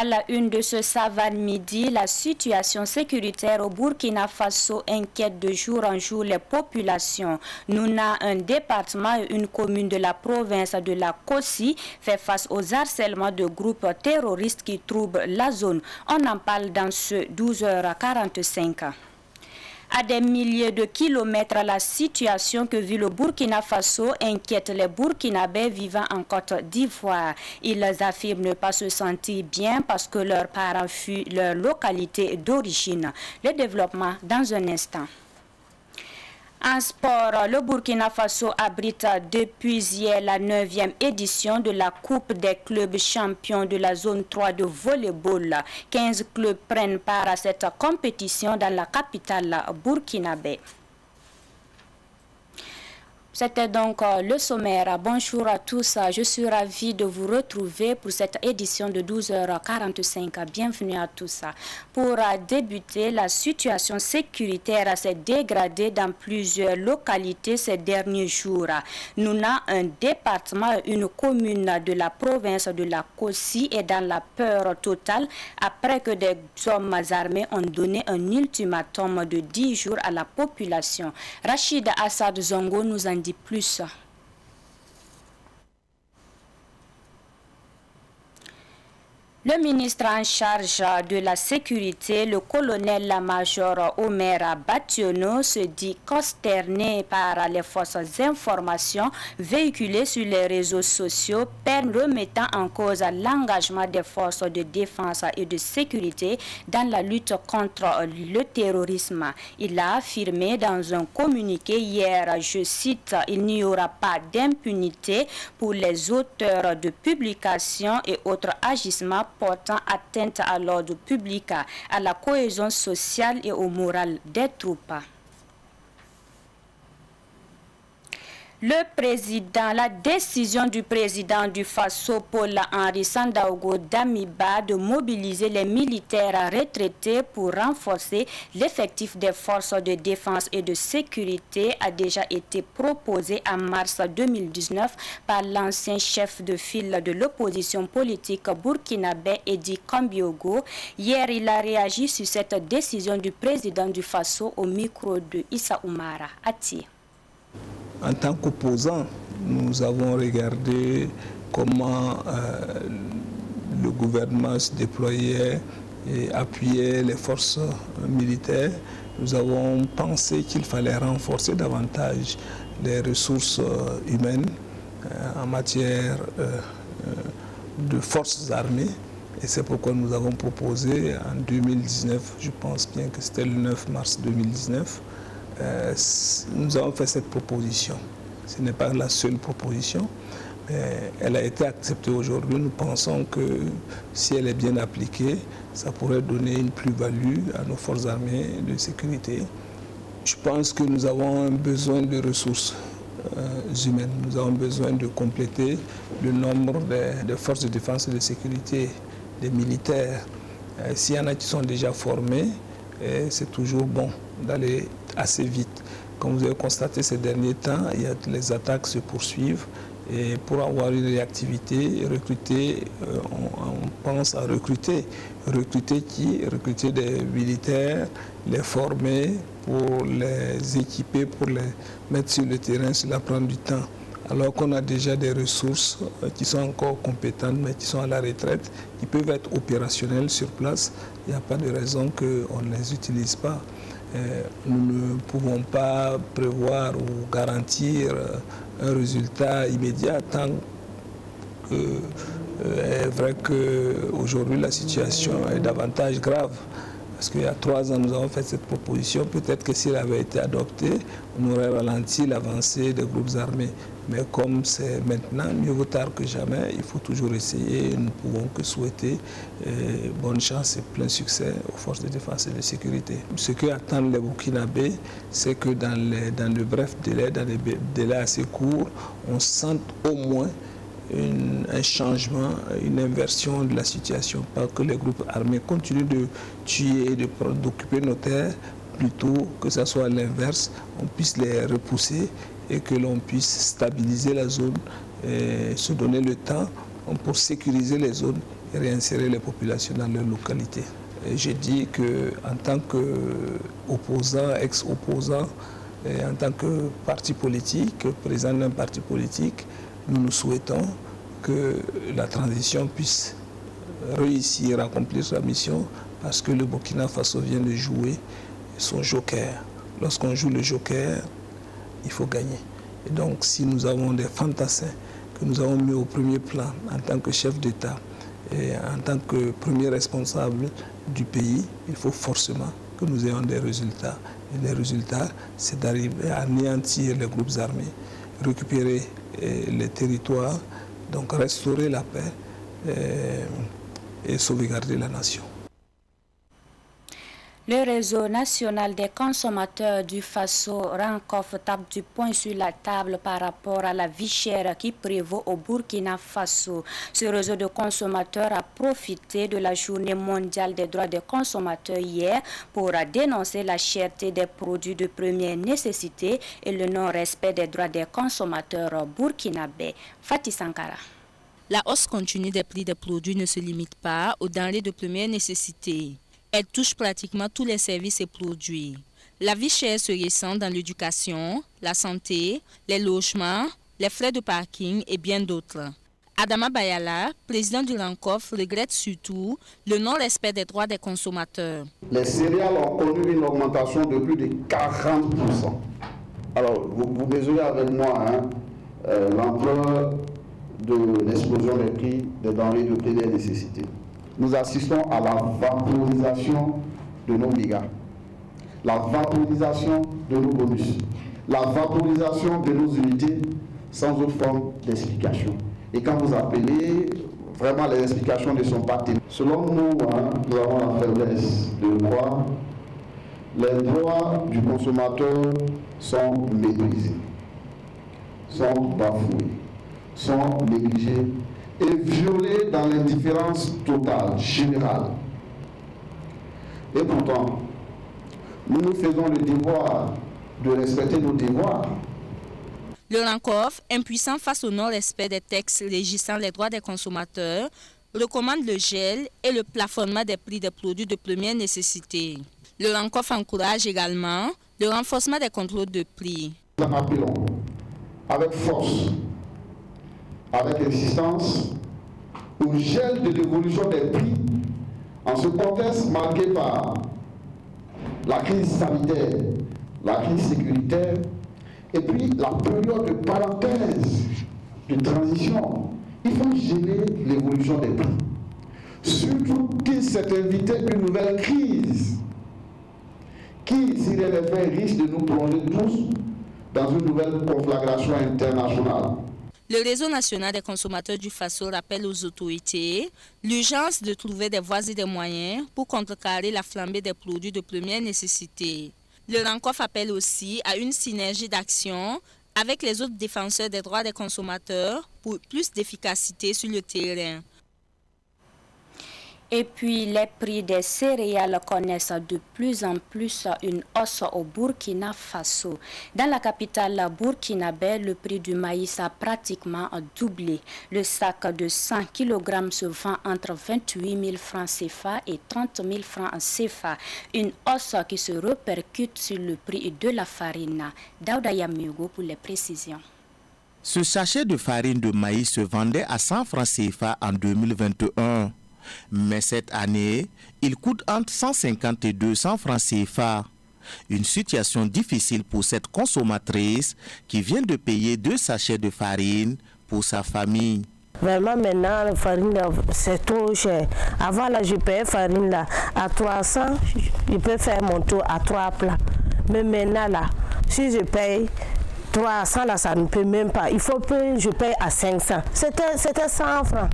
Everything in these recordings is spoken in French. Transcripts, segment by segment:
À la une de ce savant midi, la situation sécuritaire au Burkina Faso inquiète de jour en jour les populations. Nouna, un département et une commune de la province de la Kossi, fait face aux harcèlements de groupes terroristes qui troublent la zone. On en parle dans ce 12h45. À des milliers de kilomètres, la situation que vit le Burkina Faso inquiète les Burkinabés vivant en Côte d'Ivoire. Ils affirment ne pas se sentir bien parce que leurs parents fuient leur localité d'origine. Le développement dans un instant. En sport, le Burkina Faso abrite depuis hier la 9e édition de la Coupe des clubs champions de la zone 3 de volleyball. 15 clubs prennent part à cette compétition dans la capitale burkinabé. C'était donc le sommaire. Bonjour à tous, je suis ravie de vous retrouver pour cette édition de 12h45. Bienvenue à tous. Pour débuter, la situation sécuritaire s'est dégradée dans plusieurs localités ces derniers jours. Nouna, un département, une commune de la province de la Kossi est dans la peur totale après que des hommes armés ont donné un ultimatum de 10 jours à la population. Rachid Assad Zongo nous en dit plus. Le ministre en charge de la sécurité, le colonel-major Omer Bationo, se dit consterné par les fausses informations véhiculées sur les réseaux sociaux, remettant en cause l'engagement des forces de défense et de sécurité dans la lutte contre le terrorisme. Il a affirmé dans un communiqué hier, je cite, « Il n'y aura pas d'impunité pour les auteurs de publications et autres agissements portant atteinte à l'ordre public, à la cohésion sociale et au moral des troupes. » La décision du président du Faso, Paul-Henri Sandaogo Damiba, de mobiliser les militaires retraités pour renforcer l'effectif des forces de défense et de sécurité a déjà été proposée en mars 2019 par l'ancien chef de file de l'opposition politique burkinabé Edi Kambiogo. Hier, il a réagi sur cette décision du président du Faso au micro de Issa Oumara. Ati. En tant qu'opposants, nous avons regardé comment le gouvernement se déployait et appuyait les forces militaires. Nous avons pensé qu'il fallait renforcer davantage les ressources humaines en matière de forces armées. Et c'est pourquoi nous avons proposé en 2019, je pense bien que c'était le 9 mars 2019, nous avons fait cette proposition. Ce n'est pas la seule proposition, mais elle a été acceptée aujourd'hui. Nous pensons que si elle est bien appliquée, ça pourrait donner une plus-value à nos forces armées de sécurité. Je pense que nous avons besoin de ressources humaines. Nous avons besoin de compléter le nombre de forces de défense et de sécurité, des militaires. S'il y en a qui sont déjà formés, c'est toujours bon d'aller assez vite. Comme vous avez constaté ces derniers temps, les attaques se poursuivent et pour avoir une réactivité, recruter, on pense à recruter. Recruter qui? Recruter des militaires, les former, pour les équiper, pour les mettre sur le terrain, cela prend du temps. Alors qu'on a déjà des ressources qui sont encore compétentes, mais qui sont à la retraite, qui peuvent être opérationnelles sur place, il n'y a pas de raison qu'on ne les utilise pas. Nous ne pouvons pas prévoir ou garantir un résultat immédiat tant que est vrai qu'aujourd'hui la situation est davantage grave. Parce qu'il y a 3 ans, nous avons fait cette proposition. Peut-être que s'il avait été adopté, on aurait ralenti l'avancée des groupes armés. Mais comme c'est maintenant, mieux vaut tard que jamais, il faut toujours essayer. Nous ne pouvons que souhaiter bonne chance et plein succès aux forces de défense et de sécurité. Ce que attendent les Burkinabés, c'est que dans le bref délai, dans des délais assez courts, on sente au moins un changement, une inversion de la situation. Pas que les groupes armés continuent de tuer et d'occuper nos terres, plutôt que ce soit l'inverse, on puisse les repousser et que l'on puisse stabiliser la zone, et se donner le temps pour sécuriser les zones et réinsérer les populations dans leur localité. J'ai dit qu'en tant qu'opposant, ex-opposant, en tant que parti politique, président d'un parti politique, nous souhaitons que la transition puisse réussir à accomplir sa mission parce que le Burkina Faso vient de jouer son joker. Lorsqu'on joue le joker, il faut gagner. Et donc si nous avons des fantassins que nous avons mis au premier plan en tant que chef d'État et en tant que premier responsable du pays, il faut forcément que nous ayons des résultats. Et les résultats, c'est d'arriver à anéantir les groupes armés, récupérer les territoires, donc restaurer la paix et sauvegarder la nation. Le réseau national des consommateurs du Faso, RANCOF, tape du poing sur la table par rapport à la vie chère qui prévaut au Burkina Faso. Ce réseau de consommateurs a profité de la journée mondiale des droits des consommateurs hier pour dénoncer la cherté des produits de première nécessité et le non-respect des droits des consommateurs burkinabés. Fatih Sankara. La hausse continue des prix des produits ne se limite pas aux denrées de première nécessité. Elle touche pratiquement tous les services et produits. La vie chère se ressent dans l'éducation, la santé, les logements, les frais de parking et bien d'autres. Adama Bayala, président du RANCOF, regrette surtout le non-respect des droits des consommateurs. Les céréales ont connu une augmentation de plus de 40%. Alors, vous mesurez avec moi l'ampleur de l'explosion des prix des denrées de première nécessité. Nous assistons à la vaporisation de nos mégas, la vaporisation de nos bonus, la vaporisation de nos unités sans autre forme d'explication. Et quand vous appelez, vraiment les explications ne sont pas telles. Selon nous, nous avons la faiblesse de croire les droits du consommateur sont méprisés, sont bafoués, sont négligés et violés dans l'indifférence totale, générale. Et pourtant, nous nous faisons le devoir de respecter nos devoirs. Le RANCOF, impuissant face au non-respect des textes régissant les droits des consommateurs, recommande le gel et le plafonnement des prix des produits de première nécessité. Le RANCOF encourage également le renforcement des contrôles de prix. Nous appelons avec force, avec insistance, au gel de l'évolution des prix en ce contexte marqué par la crise sanitaire, la crise sécuritaire et puis la période de parenthèse, de transition. Il faut geler l'évolution des prix. Surtout qu'il s'est invité une nouvelle crise qui, s'il est les faits, risque de nous plonger tous dans une nouvelle conflagration internationale. Le réseau national des consommateurs du Faso rappelle aux autorités l'urgence de trouver des voies et des moyens pour contrecarrer la flambée des produits de première nécessité. Le RANCOF appelle aussi à une synergie d'action avec les autres défenseurs des droits des consommateurs pour plus d'efficacité sur le terrain. Et puis, les prix des céréales connaissent de plus en plus une hausse au Burkina Faso. Dans la capitale burkinabé, le prix du maïs a pratiquement doublé. Le sac de 100 kg se vend entre 28 000 francs CFA et 30 000 francs CFA. Une hausse qui se répercute sur le prix de la farine. Daouda Yamugo pour les précisions. Ce sachet de farine de maïs se vendait à 100 francs CFA en 2021. Mais cette année, il coûte entre 150 et 200 francs CFA. Une situation difficile pour cette consommatrice qui vient de payer 2 sachets de farine pour sa famille. Vraiment maintenant, la farine c'est trop cher. Avant là, je payais farine là à 300, je peux faire mon tour à 3 plats. Mais maintenant là, si je paye 300 là, ça ne peut même pas. Il faut que je paye à 500. C'était 100 francs.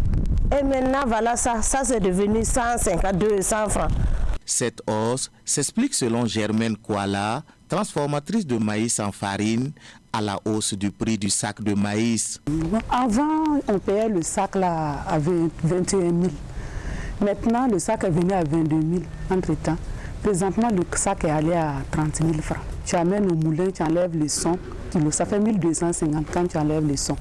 Et maintenant, voilà, ça c'est devenu 150, 200 francs. Cette hausse s'explique selon Germaine Kouala, transformatrice de maïs en farine, à la hausse du prix du sac de maïs. Avant, on payait le sac là à 21 000. Maintenant, le sac est venu à 22 000 entre-temps. Présentement, le sac est allé à 30 000 francs. Tu amènes au moulin, tu enlèves les sons, ça fait 1250 quand tu enlèves les sons.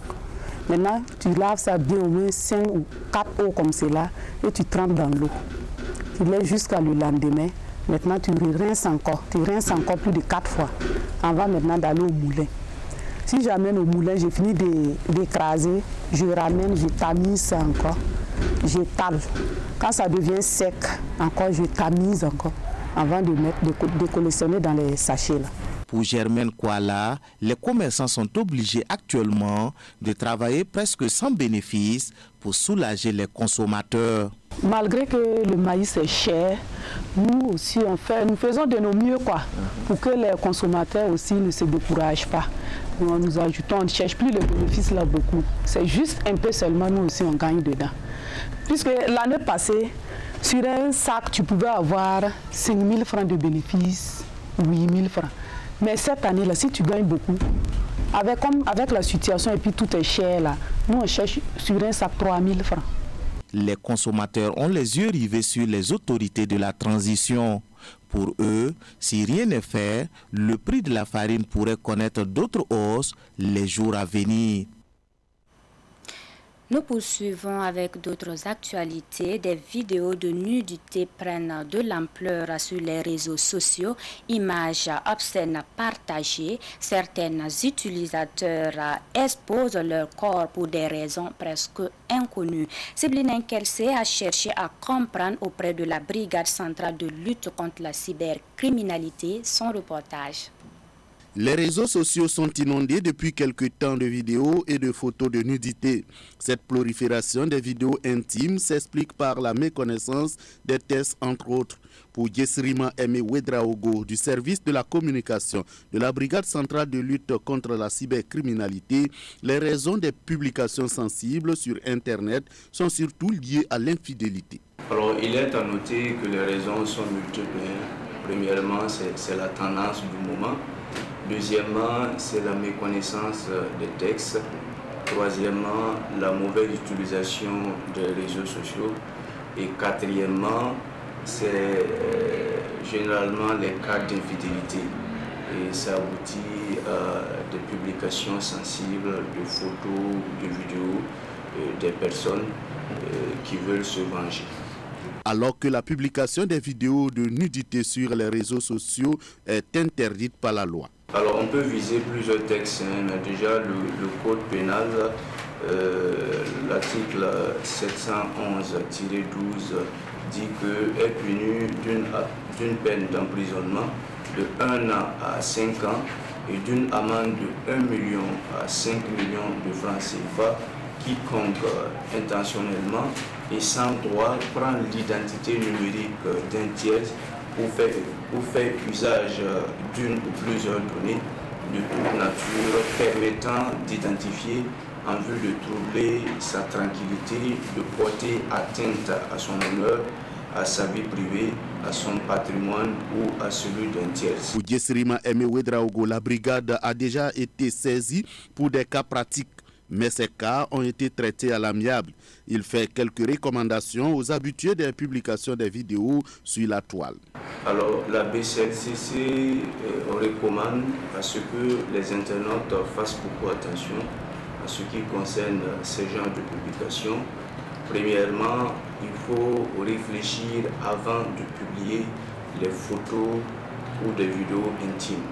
Maintenant, tu laves ça bien au moins 5 ou 4 eaux comme cela et tu trempes dans l'eau. Tu laisses jusqu'à le lendemain. Maintenant, tu rinces encore. Tu rinces encore plus de 4 fois avant maintenant d'aller au moulin. Si j'amène au moulin, j'ai fini d'écraser, je ramène, je tamise ça encore, j'étale. Quand ça devient sec, encore je tamise encore avant de collectionner dans les sachets là. Pour Germaine Kouala, les commerçants sont obligés actuellement de travailler presque sans bénéfice pour soulager les consommateurs. Malgré que le maïs est cher, nous aussi nous faisons de nos mieux pour que les consommateurs aussi ne se découragent pas. Nous ajoutons, on ne cherche plus le bénéfice là beaucoup. C'est juste un peu seulement, nous aussi on gagne dedans. Puisque l'année passée, sur un sac, tu pouvais avoir 5 000 francs de bénéfice, 8 000 francs. Mais cette année-là, si tu gagnes beaucoup, avec la situation et puis tout est cher là, nous on cherche sur un sac 3 000 francs. Les consommateurs ont les yeux rivés sur les autorités de la transition. Pour eux, si rien n'est fait, le prix de la farine pourrait connaître d'autres hausses les jours à venir. Nous poursuivons avec d'autres actualités. Des vidéos de nudité prennent de l'ampleur sur les réseaux sociaux. Images obscènes partagées. Certains utilisateurs exposent leur corps pour des raisons presque inconnues. Sibline Kelsey a cherché à comprendre auprès de la Brigade centrale de lutte contre la cybercriminalité son reportage. Les réseaux sociaux sont inondés depuis quelque temps de vidéos et de photos de nudité. Cette prolifération des vidéos intimes s'explique par la méconnaissance des tests, entre autres. Pour Yesrima Aimé Ouedraogo du service de la communication de la Brigade centrale de lutte contre la cybercriminalité, les raisons des publications sensibles sur Internet sont surtout liées à l'infidélité. Alors, il est à noter que les raisons sont multiples. Premièrement, c'est la tendance du moment. Deuxièmement, c'est la méconnaissance des textes. Troisièmement, la mauvaise utilisation des réseaux sociaux. Et quatrièmement, c'est généralement les cas d'infidélité. Et ça aboutit à des publications sensibles de photos, de vidéos des personnes qui veulent se venger. Alors que la publication des vidéos de nudité sur les réseaux sociaux est interdite par la loi. Alors on peut viser plusieurs textes, mais déjà le code pénal, l'article 711-12 dit que est puni d'une peine d'emprisonnement de 1 an à 5 ans et d'une amende de 1 million à 5 millions de francs CFA quiconque intentionnellement et sans droit prend l'identité numérique d'un tiers pour faire usage d'une ou plusieurs données de toute nature permettant d'identifier en vue de troubler sa tranquillité, de porter atteinte à son honneur, à sa vie privée, à son patrimoine ou à celui d'un tiers. Pour Yesrima Aimé Ouedraogo, la brigade a déjà été saisie pour des cas pratiques. Mais ces cas ont été traités à l'amiable. Il fait quelques recommandations aux habitués des publications des vidéos sur la toile. Alors, la BCLCC recommande à ce que les internautes fassent beaucoup attention à ce qui concerne ces genres de publications. Premièrement, il faut réfléchir avant de publier les photos ou des vidéos intimes.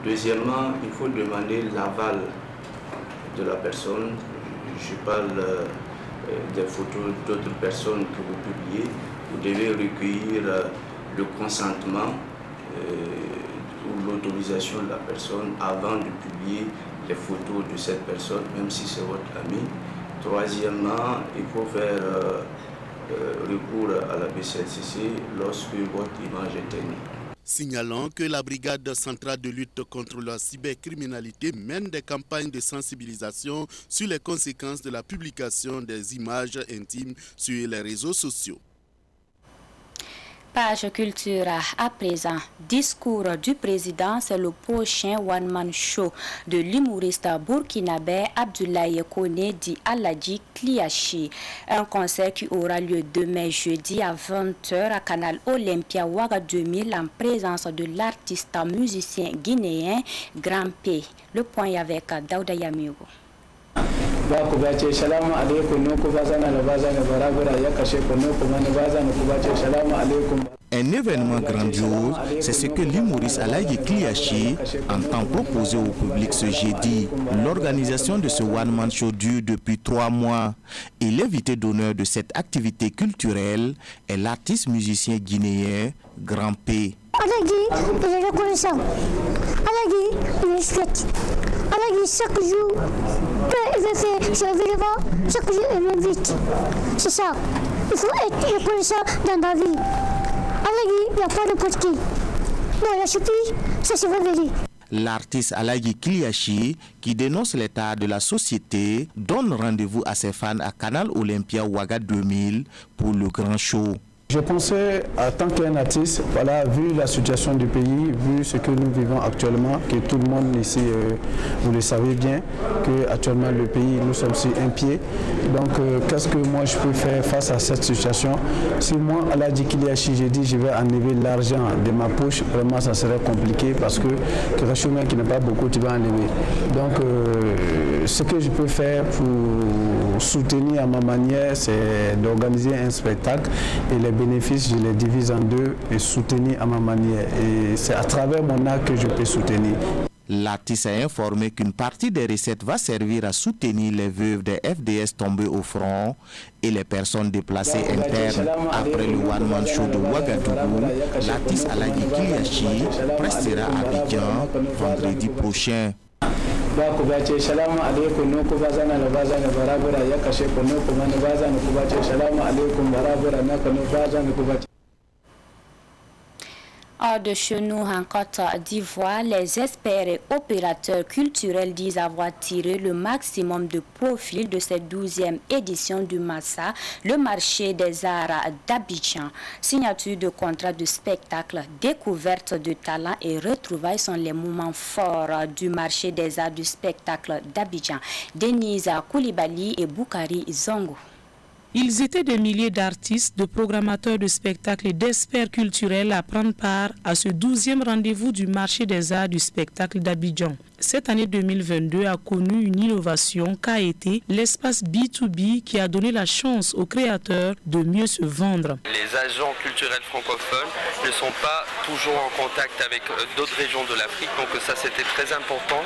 Deuxièmement, il faut demander l'aval de la personne. Je parle des photos d'autres personnes que vous publiez. Vous devez recueillir le consentement ou l'autorisation de la personne avant de publier les photos de cette personne, même si c'est votre ami. Troisièmement, il faut faire recours à la BCLCC lorsque votre image est tenue. Signalant que la Brigade centrale de lutte contre la cybercriminalité mène des campagnes de sensibilisation sur les conséquences de la publication des images intimes sur les réseaux sociaux. Page culture à présent. Discours du président, c'est le prochain one-man show de l'humoriste burkinabé Abdoulaye Kone dit Aladji Kliachi. Un concert qui aura lieu demain jeudi à 20h à Canal Olympia Ouaga 2000 en présence de l'artiste musicien guinéen Grand P. Le point avec Daouda Yamigo. Un événement grandiose, c'est ce que l'humoriste Alaï Kliachi entend proposer au public ce jeudi. L'organisation de ce one-man show dure depuis 3 mois et l'invité d'honneur de cette activité culturelle est l'artiste musicien guinéen Grand P. Alagui, il est reconnaissant. Alagui, il est chouette. Alagui, chaque jour, il veut faire ses événements, chaque jour, il m'invite. C'est ça. Il faut être reconnaissant dans la vie. Alagui, il n'y a pas n'importe qui. Non, il a suffi, ça c'est révélé. L'artiste Alaï Kliachi, qui dénonce l'état de la société, donne rendez-vous à ses fans à Canal Olympia Ouaga 2000 pour le grand show. Je pensais, en tant qu'un artiste, voilà, vu la situation du pays, vu ce que nous vivons actuellement, que tout le monde ici, vous le savez bien, que actuellement le pays, nous sommes sur un pied. Donc, qu'est-ce que moi je peux faire face à cette situation? Si moi, Alaï Kliachi, j'ai dit je vais enlever l'argent de ma poche, vraiment ça serait compliqué parce que quelque chose qui n'a pas beaucoup, tu vas enlever. Donc, ce que je peux faire pour soutenir à ma manière, c'est d'organiser un spectacle et les bénéfices, je les divise en deux et soutenir à ma manière. Et c'est à travers mon art que je peux soutenir. L'artiste a informé qu'une partie des recettes va servir à soutenir les veuves des FDS tombées au front et les personnes déplacées internes. Après le one-man show de Ouagadougou, l'artiste Alaï Kliachi prestera à Abidjan vendredi prochain. Hors de chez nous, en Côte d'Ivoire, les experts et opérateurs culturels disent avoir tiré le maximum de profit de cette 12e édition du Massa, le marché des arts d'Abidjan. Signature de contrats de spectacle, découverte de talents et retrouvailles sont les moments forts du marché des arts du spectacle d'Abidjan. Denise Koulibaly et Boukari Zongo. Ils étaient des milliers d'artistes, de programmateurs de spectacles et d'experts culturels à prendre part à ce 12e rendez-vous du marché des arts du spectacle d'Abidjan. Cette année 2022 a connu une innovation qu'a été l'espace B2B qui a donné la chance aux créateurs de mieux se vendre. Les agents culturels francophones ne sont pas toujours en contact avec d'autres régions de l'Afrique, donc ça c'était très important.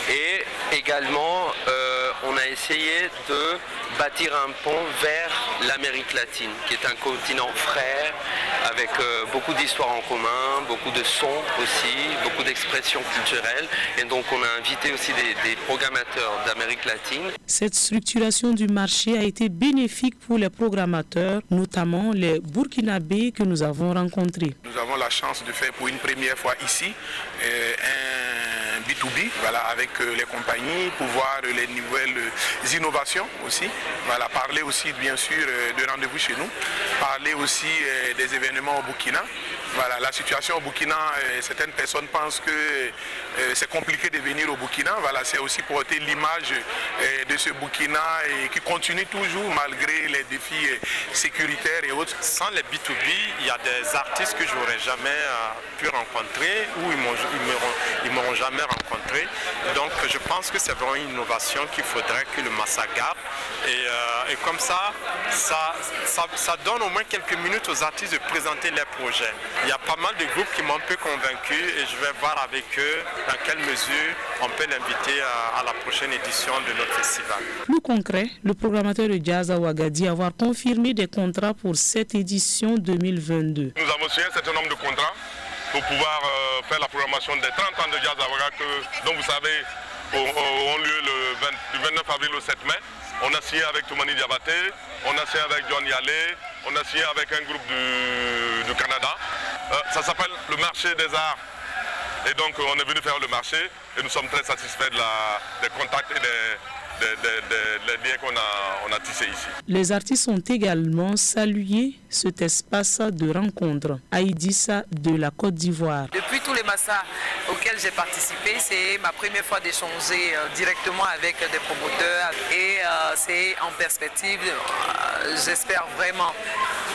Et également, on a essayé de bâtir un pont vers l'Amérique latine, qui est un continent frère, avec beaucoup d'histoires en commun, beaucoup de sons aussi, beaucoup d'expressions culturelles. Et donc on a invité aussi des programmateurs d'Amérique latine. Cette structuration du marché a été bénéfique pour les programmateurs, notamment les Burkinabés que nous avons rencontrés. Nous avons la chance de faire pour une première fois ici un B2B, voilà, avec les compagnies, pour voir les nouvelles innovations aussi. Voilà, parler aussi bien sûr de rendez-vous chez nous, parler aussi des événements au Burkina. Voilà, la situation au Burkina, certaines personnes pensent que c'est compliqué de venir au Burkina. Voilà, c'est aussi porter l'image de ce Burkina et qui continue toujours malgré les défis sécuritaires et autres. Sans les B2B, il y a des artistes que je n'aurais jamais pu rencontrer ou ils m'auront jamais rencontré. Donc je pense que c'est vraiment une innovation qu'il faudrait que le Massa garde. Et comme ça donne au moins quelques minutes aux artistes de présenter leurs projets. Il y a pas mal de groupes qui m'ont un peu convaincu et je vais voir avec eux dans quelle mesure on peut l'inviter à la prochaine édition de notre festival. Plus concret, le programmateur de jazz à Ouaga dit avoir confirmé des contrats pour cette édition 2022. Nous avons signé un certain nombre de contrats pour pouvoir faire la programmation des 30 ans de jazz à Ouaga dont vous savez auront lieu du 29 avril au 7 mai. On a signé avec Toumani Diabaté, on a signé avec John Yalé, on a signé avec un groupe du Canada. Ça s'appelle le marché des arts. Et donc on est venu faire le marché et nous sommes très satisfaits des contacts et des liens qu'on a tissés ici. Les artistes ont également salué cet espace de rencontre. Aïdissa de la Côte d'Ivoire. Depuis tous les massas auxquels j'ai participé, c'est ma première fois d'échanger directement avec des promoteurs et c'est en perspective, j'espère vraiment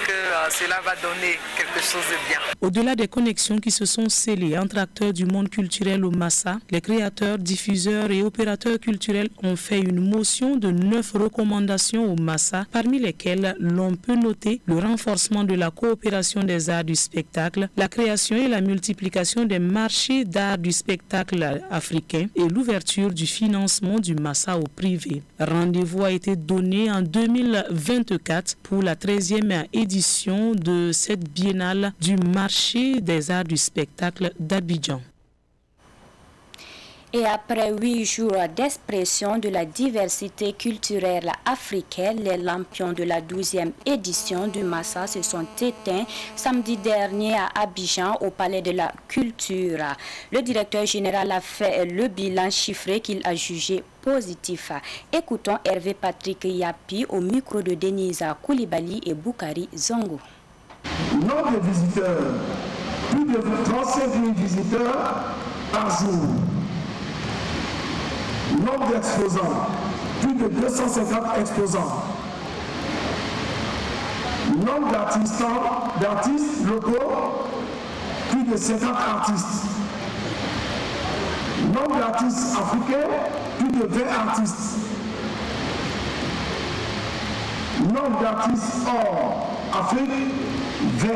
que que cela va donner quelque chose de bien. Au-delà des connexions qui se sont scellées entre acteurs du monde culturel au Massa, les créateurs, diffuseurs et opérateurs culturels ont fait une motion de 9 recommandations au Massa, parmi lesquelles l'on peut noter le renforcement de la coopération des arts du spectacle, la création et la multiplication des marchés d'art du spectacle africain et l'ouverture du financement du Massa au privé. Rendez-vous a été donné en 2024 pour la 13e édition de cette biennale du marché des arts du spectacle d'Abidjan. Et après 8 jours d'expression de la diversité culturelle africaine, les lampions de la 12e édition du Massa se sont éteints samedi dernier à Abidjan au Palais de la Culture. Le directeur général a fait le bilan chiffré qu'il a jugé positif. Écoutons Hervé Patrick Yapi au micro de Denisa Koulibaly et Boukari Zongo. Nombre de visiteurs, plus de 35 000 visiteurs par jour. Nombre d'exposants, plus de 250 exposants. Nombre d'artistes locaux, plus de 50 artistes. Nombre d'artistes africains, plus de 20 artistes. Nombre d'artistes hors Afrique, 20.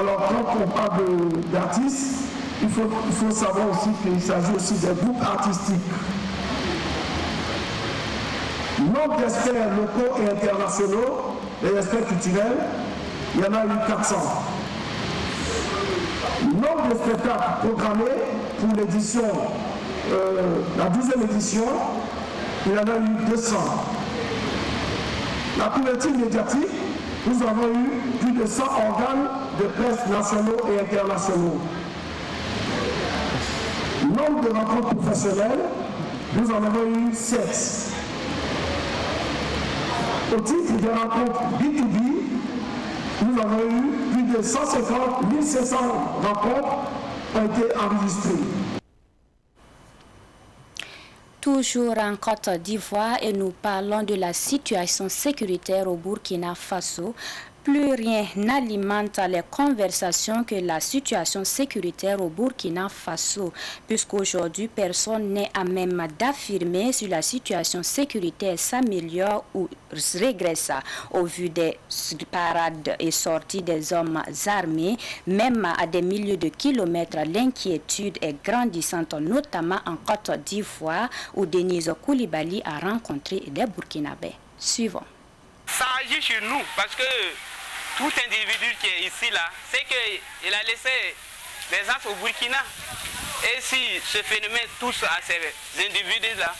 Alors quand on parle d'artistes, il faut savoir aussi qu'il s'agit aussi des groupes artistiques. Nombre d'experts locaux et internationaux, les experts culturels, il y en a eu 400. Nombre de spectacles programmés pour l'édition, la 12e édition, il y en a eu 200. La couverture médiatique, nous avons eu plus de 100 organes de presse nationaux et internationaux. Nombre de rencontres professionnelles, nous en avons eu 7. Au titre des rencontres B2B, nous avons eu plus de 150 500 rencontres ont été enregistrées. Toujours en Côte d'Ivoire et nous parlons de la situation sécuritaire au Burkina Faso. Plus rien n'alimente les conversations que la situation sécuritaire au Burkina Faso, puisqu'aujourd'hui personne n'est à même d'affirmer si la situation sécuritaire s'améliore ou régresse. Au vu des parades et sorties des hommes armés, même à des milliers de kilomètres, l'inquiétude est grandissante, notamment en Côte d'Ivoire, où Denise Koulibaly a rencontré des Burkinabés. Suivons. Ça agit chez nous parce que tout individu qui est ici, là, c'est qu'il a laissé des gens au Burkina. Et si ce phénomène touche à ces individus-là,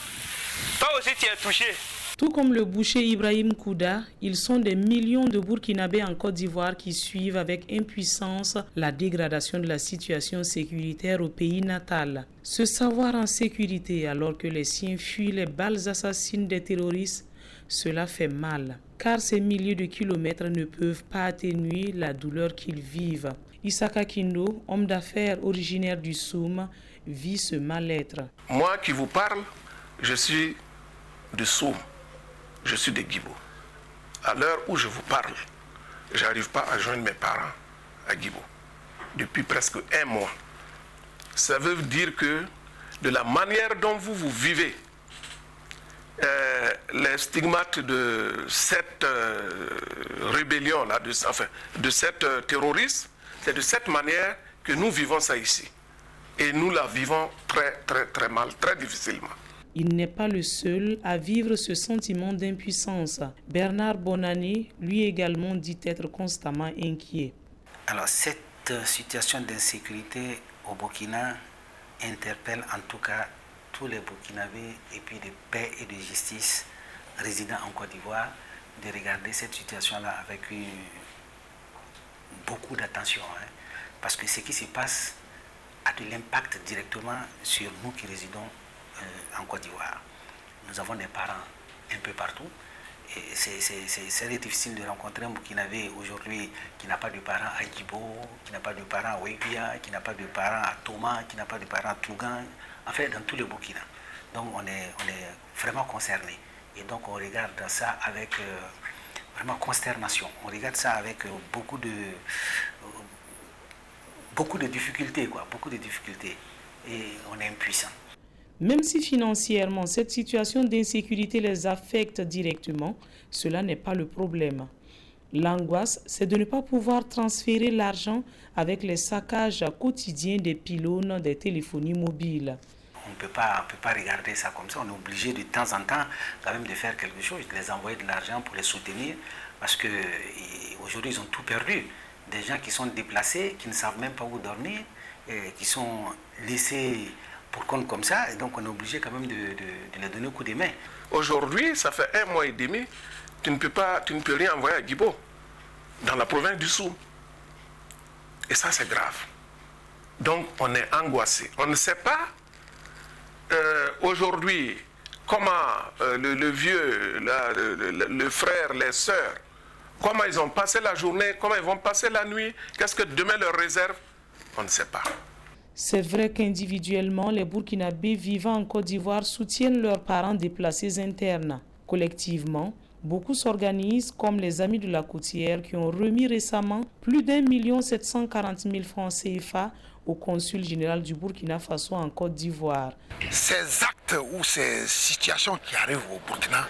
toi aussi tu es touché. Tout comme le boucher Ibrahim Kouda, ils sont des millions de Burkinabés en Côte d'Ivoire qui suivent avec impuissance la dégradation de la situation sécuritaire au pays natal. Se savoir en sécurité alors que les siens fuient les balles assassines des terroristes, cela fait mal, car ces milliers de kilomètres ne peuvent pas atténuer la douleur qu'ils vivent. Isaka Kindo, homme d'affaires originaire du Soum, vit ce mal-être. Moi qui vous parle, je suis de Soum, je suis de Guibo. À l'heure où je vous parle, je n'arrive pas à joindre mes parents à Guibo depuis presque un mois. Ça veut dire que de la manière dont vous vivez, les stigmates de cette rébellion-là, de cette terroriste, c'est de cette manière que nous vivons ça ici. Et nous la vivons très mal, très difficilement. Il n'est pas le seul à vivre ce sentiment d'impuissance. Bernard Bonani, lui également, dit être constamment inquiet. Alors cette situation d'insécurité au Burkina interpelle en tout cas tous les Burkinabés et puis de paix et de justice résidant en Côte d'Ivoire, de regarder cette situation-là avec beaucoup d'attention. Parce que ce qui se passe a de l'impact directement sur nous qui résidons en Côte d'Ivoire. Nous avons des parents un peu partout. Et c'est difficile de rencontrer un Burkinabé aujourd'hui qui n'a pas de parents à Guibo, qui n'a pas de parents à Ouébia, qui n'a pas de parents à Toma, qui n'a pas de parents à Tougan, en fait dans tout le Burkina. Donc on est vraiment concernés. Et donc on regarde ça avec vraiment consternation. On regarde ça avec beaucoup de difficultés, quoi, beaucoup de difficultés. Et on est impuissant. Même si financièrement, cette situation d'insécurité les affecte directement, cela n'est pas le problème. L'angoisse, c'est de ne pas pouvoir transférer l'argent avec les saccages quotidiens des pylônes des téléphonies mobiles. On ne peut pas regarder ça comme ça. On est obligé de temps en temps quand même de faire quelque chose, de les envoyer de l'argent pour les soutenir. Parce qu'aujourd'hui, ils ont tout perdu. Des gens qui sont déplacés, qui ne savent même pas où dormir, qui sont laissés pour compte comme ça. Et donc, on est obligé quand même de les donner un coup de main. Aujourd'hui, ça fait 1 mois et demi, tu ne peux rien envoyer à Guibo, dans la province du Sou. Et ça, c'est grave. Donc, on est angoissé. On ne sait pas aujourd'hui comment le vieux, le frère, les sœurs, comment ils ont passé la journée, comment ils vont passer la nuit, qu'est-ce que demain leur réserve, on ne sait pas. C'est vrai qu'individuellement, les Burkinabés vivant en Côte d'Ivoire soutiennent leurs parents déplacés internes. Collectivement, beaucoup s'organisent comme les Amis de la Côtière qui ont remis récemment plus d'1 740 000 francs CFA au consul général du Burkina Faso en Côte d'Ivoire. Ces actes ou ces situations qui arrivent au Burkina,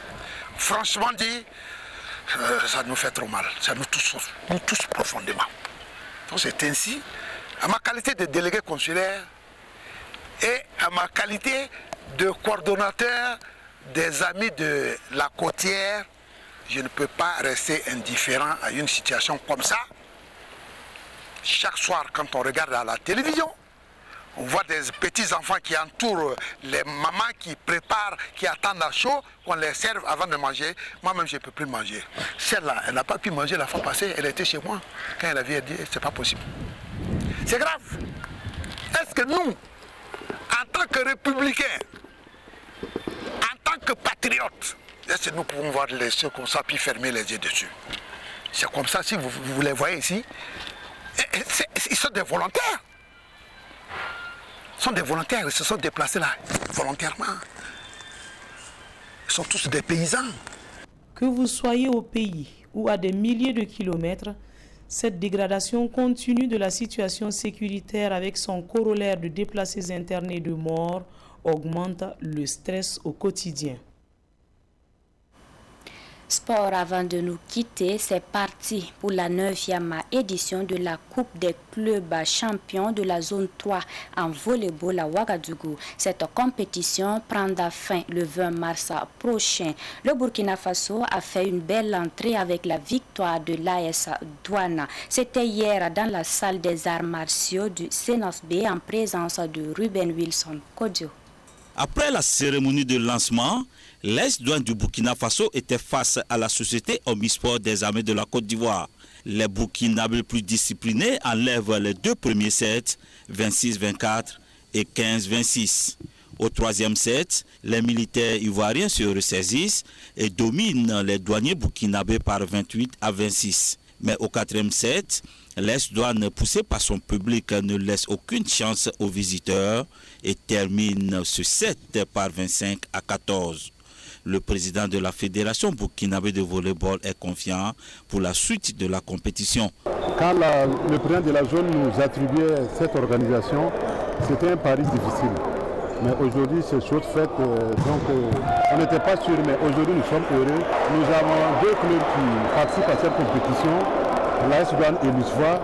franchement dit, ça nous fait trop mal, ça nous touche profondément. Donc c'est ainsi, à ma qualité de délégué consulaire et à ma qualité de coordonnateur des Amis de la Côtière, je ne peux pas rester indifférent à une situation comme ça. Chaque soir, quand on regarde à la télévision, on voit des petits-enfants qui entourent les mamans qui préparent, qui attendent à chaud, qu'on les serve avant de manger. Moi-même, je ne peux plus manger. Celle-là, elle n'a pas pu manger la fois passée, elle était chez moi. Quand elle avait dit, c'est pas possible. C'est grave. Est-ce que nous, en tant que républicains, en tant que patriotes, est-ce que nous pouvons voir les choses comme ça, puis fermer les yeux dessus? C'est comme ça, si vous les voyez ici, ils sont des volontaires. Ils sont des volontaires, ils se sont déplacés là, volontairement. Ils sont tous des paysans. Que vous soyez au pays ou à des milliers de kilomètres, cette dégradation continue de la situation sécuritaire avec son corollaire de déplacés internes et de morts augmente le stress au quotidien. Sport, avant de nous quitter, c'est parti pour la 9e édition de la Coupe des clubs champions de la zone 3 en volleyball à Ouagadougou. Cette compétition prendra fin le 20 mars prochain. Le Burkina Faso a fait une belle entrée avec la victoire de l'AS Douane. C'était hier dans la salle des arts martiaux du CNSB en présence de Ruben Wilson Kodio. Après la cérémonie de lancement, l'AS Douane du Burkina Faso était face à la société Omnisport des armées de la Côte d'Ivoire. Les Burkinabés plus disciplinés enlèvent les 2 premiers sets, 26-24 et 15-26. Au 3e set, les militaires ivoiriens se ressaisissent et dominent les douaniers burkinabés par 28-26. Mais au 4e set, l'AS Douane, poussé par son public, ne laisse aucune chance aux visiteurs et termine ce set par 25-14. Le président de la Fédération burkinabé de volleyball est confiant pour la suite de la compétition. Quand le président de la zone nous attribuait cette organisation, c'était un pari difficile. Mais aujourd'hui, c'est chose faite, donc on n'était pas sûr, mais aujourd'hui nous sommes heureux. Nous avons 2 clubs qui participent à cette compétition, l'AS Douane et l'USFA.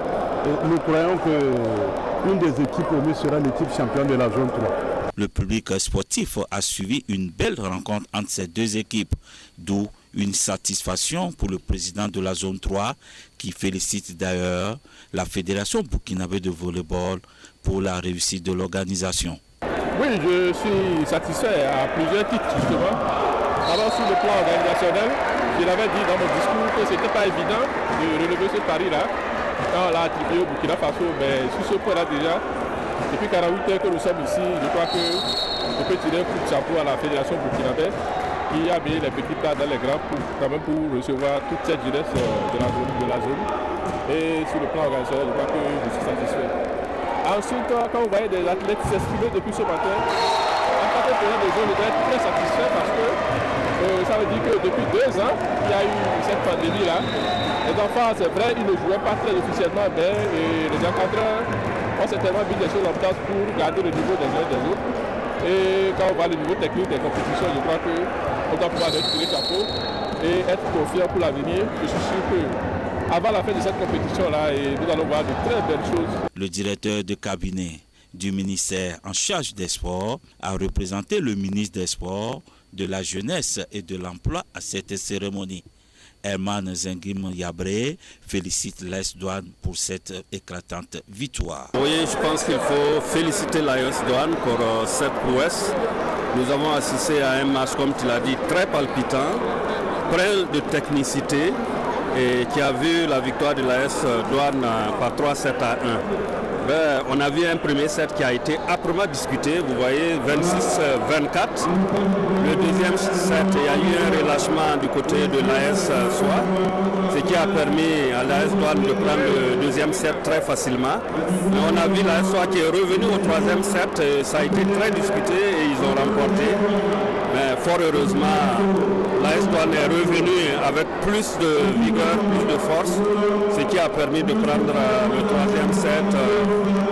Et nous croyons qu'une des équipes au mieux sera l'équipe championne de la zone 3. Le public sportif a suivi une belle rencontre entre ces 2 équipes, d'où une satisfaction pour le président de la zone 3 qui félicite d'ailleurs la Fédération burkinabé de volleyball pour la réussite de l'organisation. Oui, je suis satisfait à plusieurs titres justement. Alors sur le plan organisationnel, je l'avais dit dans mon discours que ce n'était pas évident de relever ce pari-là quand on l'a attribué au Burkina Faso, mais sur ce point-là déjà, depuis 48 heures que nous sommes ici, je crois que je peux tirer un coup de chapeau à la Fédération burkinabé qui a mis les petits plats dans les grands pour recevoir toute cette jeunesse de la zone. Et sur le plan organisationnel, je crois que je suis satisfait. Ensuite, quand vous voyez des athlètes s'exprimer depuis ce matin, en tant que président de zone, je dois être très satisfait parce que Ça veut dire que depuis 2 ans, il y a eu cette pandémie-là. Les enfants, c'est vrai, ils ne jouaient pas très officiellement bien et les encadreurs ont certainement mis des choses en place pour garder le niveau des uns et des autres. Et quand on voit le niveau technique des compétitions, je crois qu'on doit pouvoir être tiré chapeau et être confiant pour l'avenir. Je suis sûr qu'avant la fin de cette compétition-là, nous allons voir de très belles choses. Le directeur de cabinet du ministère en charge des sports a représenté le ministre des Sports, de la Jeunesse et de l'Emploi à cette cérémonie. Herman Zengim Yabré félicite l'AS Douanes pour cette éclatante victoire. Oui, je pense qu'il faut féliciter l'AS Douanes pour cette prouesse. Nous avons assisté à un match, comme tu l'as dit, très palpitant, plein de technicité et qui a vu la victoire de l'AS Douanes par 3-7 à 1. On a vu un premier set qui a été âprement discuté, vous voyez, 26-24. Le deuxième set, il y a eu un relâchement du côté de l'AS Soie, ce qui a permis à l'AS Douanes de prendre le deuxième set très facilement. Mais on a vu l'AS Soie qui est revenu au troisième set, ça a été très discuté et ils ont remporté. Mais fort heureusement, l'AS Douanes est revenu avec plus de vigueur, plus de force, ce qui a permis de prendre le troisième set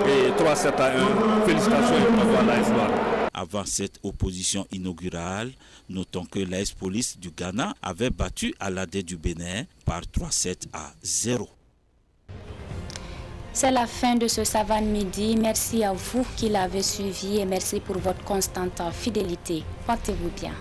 et 3-7 à 1. Félicitations et bravo à l'AS Douanes. Avant cette opposition inaugurale, notons que l'AS Police du Ghana avait battu Aladé du Bénin par 3-7 à 0. C'est la fin de ce Savane Midi. Merci à vous qui l'avez suivi et merci pour votre constante fidélité. Portez-vous bien.